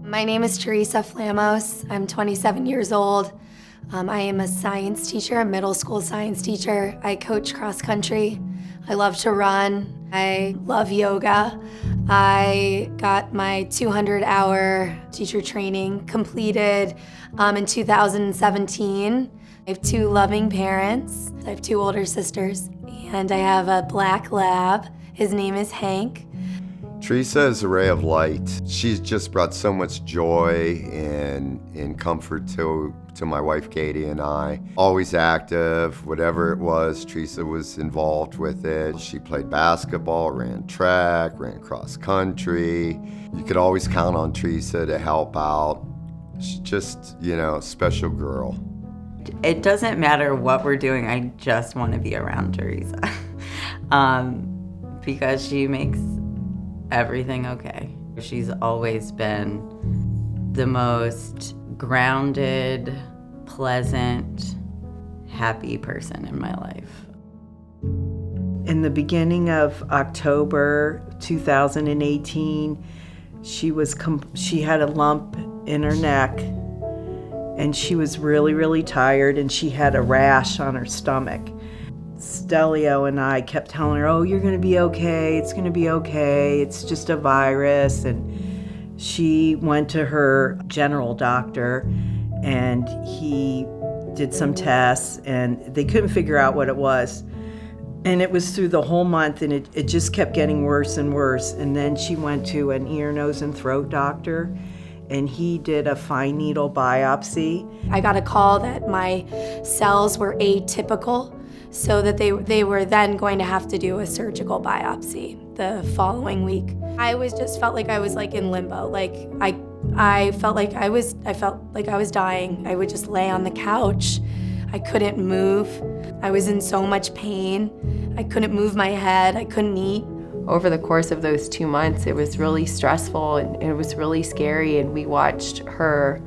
My name is THERESA FLAMOS. I'm 27 years old. I am a science teacher, a middle school science teacher. I coach cross country. I love to run. I love yoga. I got my 200-hour teacher training completed in 2017. I have two loving parents. I have two older sisters, and I have a black lab. His name is Hank. THERESA is a ray of light. She's just brought so much joy and comfort to my wife Katie and I. Always active, whatever it was, THERESA was involved with it. She played basketball, ran track, ran cross country. You could always count on THERESA to help out. She's just, a special girl. It doesn't matter what we're doing, I just want to be around THERESA. Because she makes everything okay. She's always been the most grounded, pleasant, happy person in my life. In the beginning of October 2018, she had a lump in her neck, and she was really, really tired, and she had a rash on her stomach. STELIO and I kept telling her, oh, you're gonna be okay, it's gonna be okay, it's just a virus. And she went to her general doctor, and he did some tests, and they couldn't figure out what it was. And it was through the whole month, and it just kept getting worse and worse. And then she went to an ear, nose, and throat doctor, and he did a fine needle biopsy. I got a call that my cells were atypical, so that they were then going to have to do a surgical biopsy the following week. I felt like I was like in limbo. Like I felt like I was dying. I would just lay on the couch. I couldn't move. I was in so much pain. I couldn't move my head. I couldn't eat. Over the course of those 2 months, it was really stressful and it was really scary, and we watched her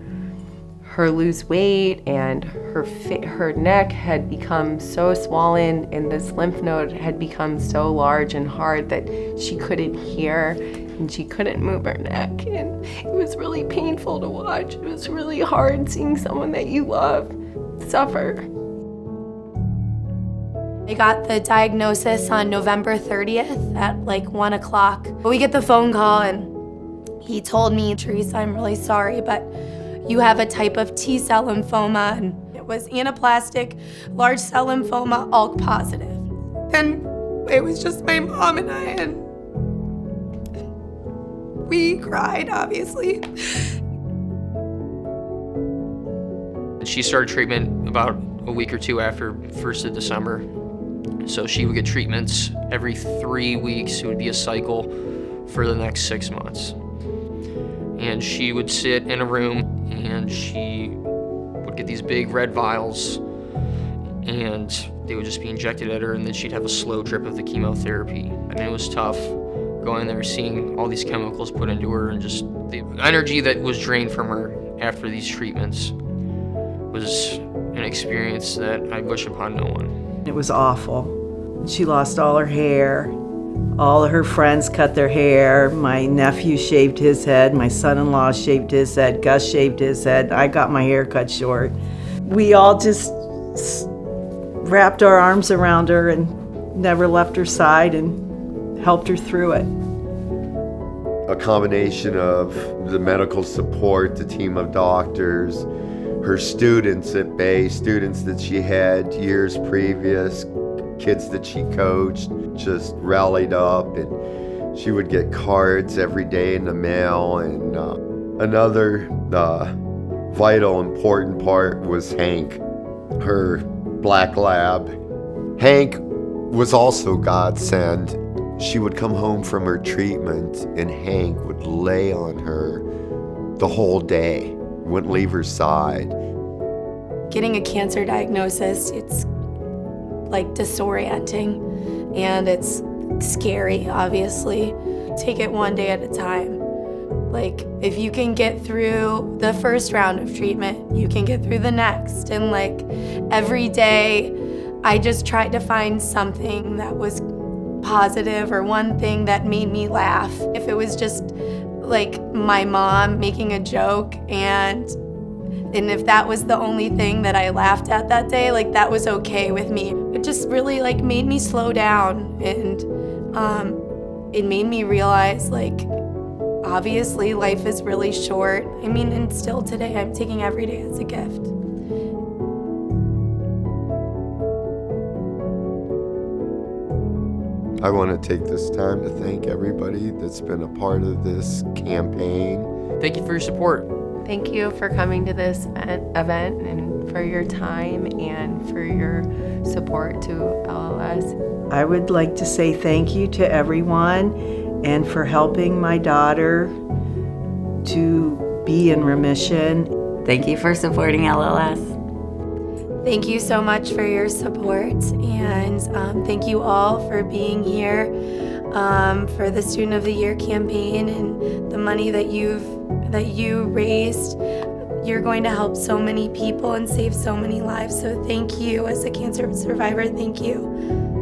lose weight, and her neck had become so swollen, and this lymph node had become so large and hard that she couldn't hear and she couldn't move her neck, and it was really painful to watch. It was really hard seeing someone that you love suffer. I got the diagnosis on November 30th at like 1 o'clock. We get the phone call, and he told me, THERESA, I'm really sorry, but you have a type of T-cell lymphoma, and it was anaplastic large cell lymphoma, ALK positive. And it was just my mom and I, and we cried, obviously. She started treatment about a week or two after 1st of December. So she would get treatments every 3 weeks. It would be a cycle for the next 6 months. And she would sit in a room, and she would get these big red vials, and they would just be injected at her, and then she'd have a slow drip of the chemotherapy. And it was tough going there, seeing all these chemicals put into her, and just the energy that was drained from her after these treatments was an experience that I wish upon no one. It was awful. She lost all her hair. All of her friends cut their hair. My nephew shaved his head. My son-in-law shaved his head. Gus shaved his head. I got my hair cut short. We all just wrapped our arms around her and never left her side and helped her through it. A combination of the medical support, the team of doctors, her students at Bay, students that she had years previous, kids that she coached, just rallied up, and she would get cards every day in the mail. And another vital, important part was Hank, her black lab. Hank was also godsend. She would come home from her treatment, and Hank would lay on her the whole day, wouldn't leave her side. Getting a cancer diagnosis, it's like disorienting, and it's scary, obviously. Take it one day at a time. Like, if you can get through the first round of treatment, you can get through the next. And like, every day, I just tried to find something that was positive or one thing that made me laugh. If it was just like my mom making a joke, and if that was the only thing that I laughed at that day, like that was okay with me. It just really like made me slow down, and it made me realize like obviously life is really short. I mean, and still today I'm taking every day as a gift. I want to take this time to thank everybody that's been a part of this campaign. Thank you for your support. Thank you for coming to this event and for your time and for your support to LLS. I would like to say thank you to everyone and for helping my daughter to be in remission. Thank you for supporting LLS. Thank you so much for your support, and thank you all for being here for the Student of the Year campaign, and the money that you raised. You're going to help so many people and save so many lives. So thank you as a cancer survivor. Thank you.